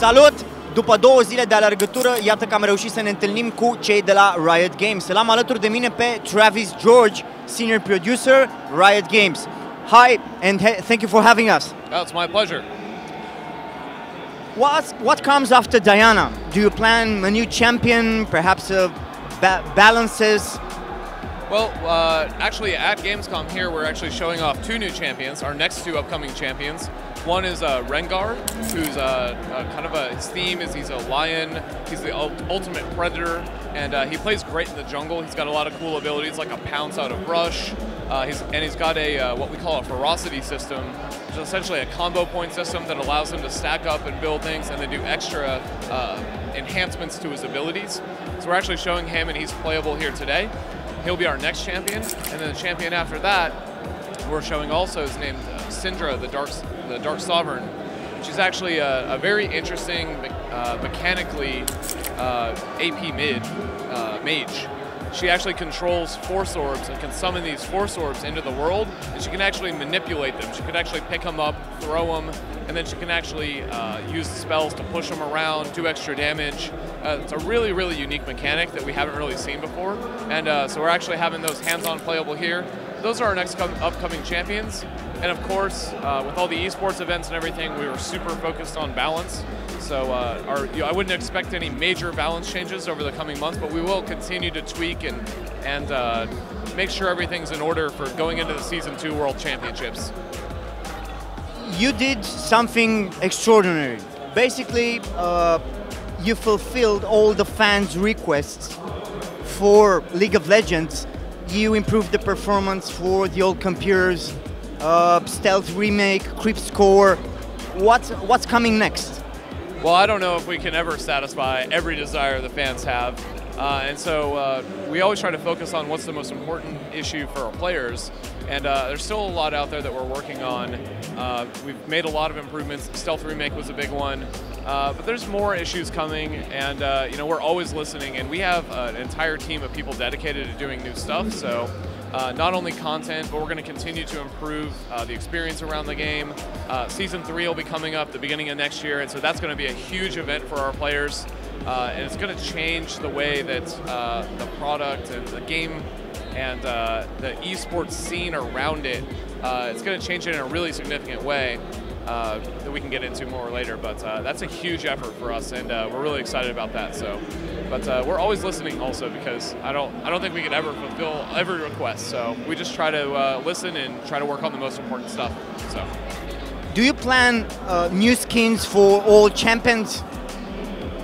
Salut! După 2 zile de alergătură, iată că am reușit să ne întâlnim cu cei de la Riot Games. L-am alături de mine pe Travis George, Senior Producer, Riot Games. Hi, and thank you for having us. Oh, it's my pleasure. What comes after Diana? Do you plan a new champion, perhaps balances? Well, actually at Gamescom here, we're actually showing off 2 new champions, our next 2 upcoming champions. One is Rengar, who's his theme is he's a lion, he's the ultimate predator, and he plays great in the jungle. He's got a lot of cool abilities like a pounce out of brush. He's got a what we call a ferocity system, which is essentially a combo point system that allows him to stack up and build things and then do extra enhancements to his abilities. So we're actually showing him, and he's playable here today. He'll be our next champion, and then the champion after that we're showing also is named Syndra, the Dark Sovereign. She's actually a very interesting, mechanically AP mage. She actually controls Force Orbs and can summon these Force Orbs into the world, and she can actually manipulate them. She can actually pick them up, throw them, and then she can actually use the spells to push them around, do extra damage. It's a really, really unique mechanic that we haven't really seen before, and so we're actually having those hands-on playable here. Those are our next upcoming champions, and of course, with all the esports events and everything, we were super focused on balance. So I wouldn't expect any major balance changes over the coming months, but we will continue to tweak and make sure everything's in order for going into the Season 2 World Championships. You did something extraordinary. Basically, you fulfilled all the fans' requests for League of Legends. You improved the performance for the old computers, stealth remake, creep score. What's coming next? Well, I don't know if we can ever satisfy every desire the fans have, and so we always try to focus on what's the most important issue for our players, and there's still a lot out there that we're working on. We've made a lot of improvements. Stealth Remake was a big one, but there's more issues coming, and we're always listening, and we have an entire team of people dedicated to doing new stuff, so not only content, but we're going to continue to improve the experience around the game. Season 3 will be coming up the beginning of next year, and so that's going to be a huge event for our players, and it's going to change the way that the product and the game and the esports scene around it, it's going to change it in a really significant way that we can get into more later, but that's a huge effort for us, and we're really excited about that. So, but we're always listening also, because I don't think we could ever fulfill every request. So we just try to listen and try to work on the most important stuff. So, do you plan new skins for all champions?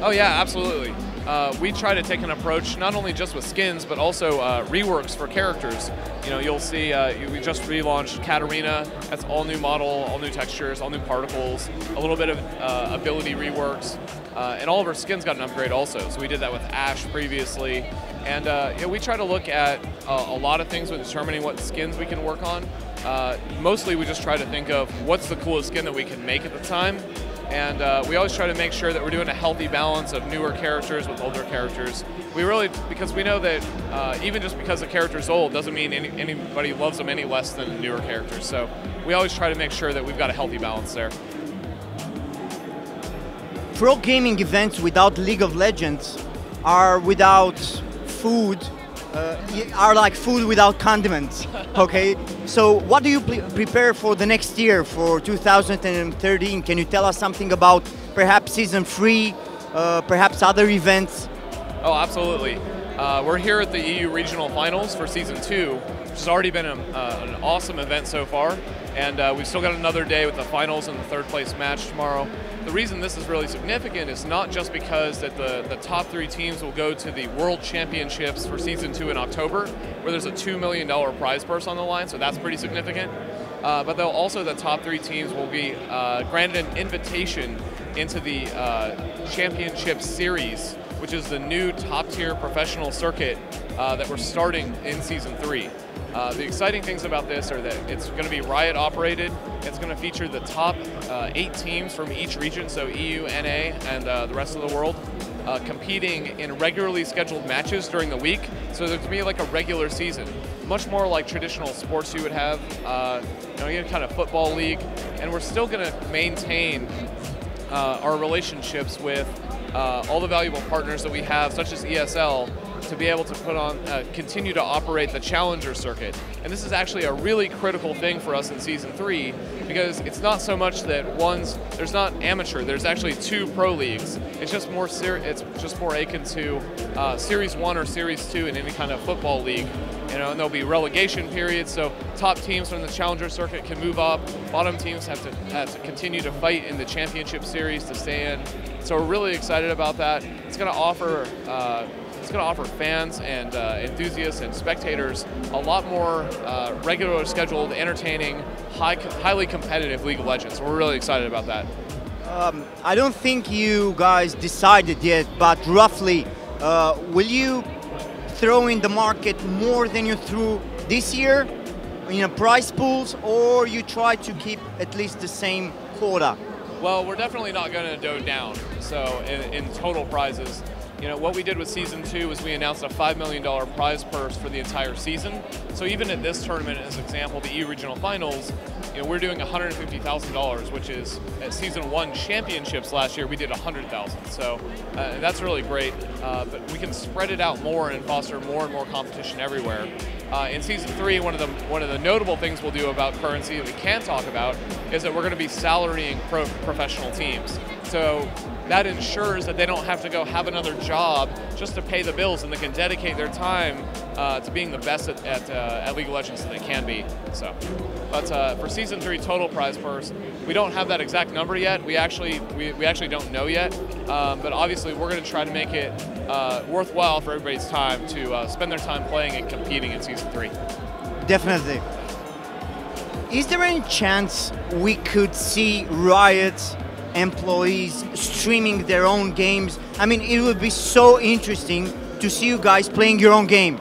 Oh yeah, absolutely. We try to take an approach not only just with skins, but also reworks for characters. You'll see we just relaunched Katarina. That's all new model, all new textures, all new particles, a little bit of ability reworks, and all of our skins got an upgrade also. So we did that with Ashe previously, and we try to look at a lot of things when determining what skins we can work on. Mostly we just try to think of what's the coolest skin that we can make at the time. And we always try to make sure that we're doing a healthy balance of newer characters with older characters. Because we know that even just because a character's old doesn't mean anybody loves them any less than newer characters. So we always try to make sure that we've got a healthy balance there. Pro gaming events without League of Legends are without food, are like food without condiments, okay? So what do you prepare for the next year, for 2013? Can you tell us something about perhaps Season 3, perhaps other events? Oh, absolutely. We're here at the EU Regional Finals for Season 2, which has already been an awesome event so far, and we've still got another day with the finals and the 3rd place match tomorrow. The reason this is really significant is not just because that the top 3 teams will go to the World Championships for Season 2 in October, where there's a $2 million prize purse on the line, so that's pretty significant. But the top 3 teams will be granted an invitation into the Championship Series, which is the new top-tier professional circuit that we're starting in Season 3. The exciting things about this are that it's going to be Riot operated. It's going to feature the top 8 teams from each region, so EU, NA, and the rest of the world, competing in regularly scheduled matches during the week. So there's going to be like a regular season, much more like traditional sports you would have, kind of football league. And we're still going to maintain our relationships with all the valuable partners that we have, such as ESL, to be able to put on, continue to operate the Challenger circuit. And this is actually a really critical thing for us in Season 3, because it's not so much that there's not amateur, there's actually 2 pro leagues. It's just more akin to Series 1 or Series 2 in any kind of football league. You know, and there'll be relegation periods, so top teams from the Challenger circuit can move up. Bottom teams have to continue to fight in the championship series to stay in. So we're really excited about that. It's going to offer fans and enthusiasts and spectators a lot more regular scheduled, entertaining, highly competitive League of Legends. So we're really excited about that. I don't think you guys decided yet, but roughly, will you throw in the market more than you threw this year in prize pools, or you try to keep at least the same quota? Well, we're definitely not going to go down. So in total prizes, you know, what we did with Season 2 is we announced a $5 million prize purse for the entire season. So even at this tournament, as an example, the E-Regional Finals, you know, we're doing $150,000, which is at Season 1 championships last year, we did $100,000. So that's really great, but we can spread it out more and foster more and more competition everywhere. In Season 3, one of the notable things we'll do about currency that we can talk about is that we're going to be salarying professional teams. So that ensures that they don't have to go have another job just to pay the bills, and they can dedicate their time to being the best at League of Legends that they can be. So, but for Season 3 total prize purse, we don't have that exact number yet. We actually don't know yet. But obviously, we're going to try to make it worthwhile for everybody's time to spend their time playing and competing in Season 3. Definitely. Is there any chance we could see Riot employees streaming their own games? I mean, it would be so interesting to see you guys playing your own game.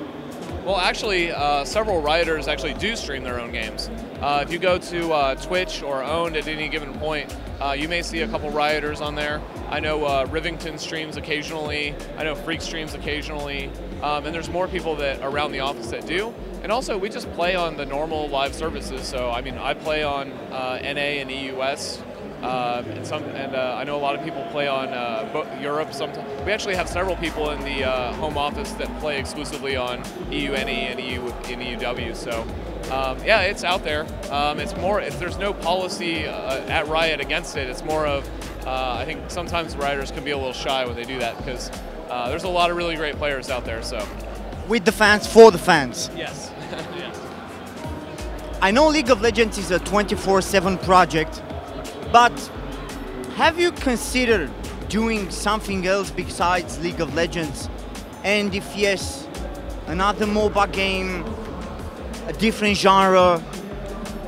Well, actually, several Rioters actually do stream their own games. If you go to Twitch or Owned at any given point, you may see a couple Rioters on there. I know Rivington streams occasionally. I know Freak streams occasionally. And there's more people that around the office that do. And also, we just play on the normal live services. So, I mean, I play on NA and EUS. I know a lot of people play on Europe. Sometimes we actually have several people in the home office that play exclusively on EUNE and EUW. So yeah, it's out there. It's more. There's no policy at Riot against it. It's more of I think sometimes Rioters can be a little shy when they do that, because there's a lot of really great players out there. So with the fans, for the fans. Yes. Yes. I know League of Legends is a 24/7 project. But have you considered doing something else besides League of Legends? And if yes, another MOBA game, a different genre?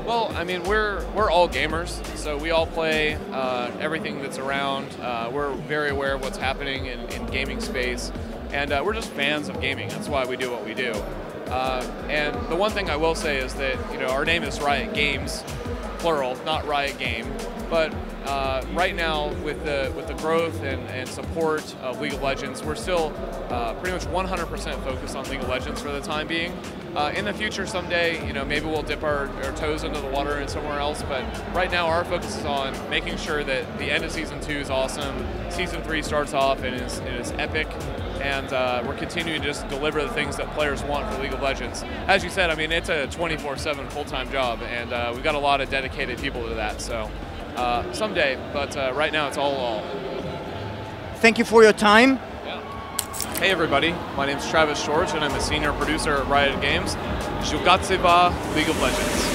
Well, I mean, we're all gamers, so we all play everything that's around. We're very aware of what's happening in gaming space, and we're just fans of gaming. That's why we do what we do. And the one thing I will say is that, you know, our name is Riot Games, plural, not Riot Game. But right now, with the growth and support of League of Legends, we're still pretty much 100% focused on League of Legends for the time being. In the future, someday, you know, maybe we'll dip our toes into the water and somewhere else. But right now, our focus is on making sure that the end of Season 2 is awesome, Season 3 starts off and is epic, and we're continuing to just deliver the things that players want for League of Legends. As you said, I mean, it's a 24/7 full-time job, and we've got a lot of dedicated people to that. So. Someday, but right now it's all. Thank you for your time. Yeah. Hey everybody, my name's Travis George and I'm a senior producer at Riot Games. Jugatse wa League of Legends.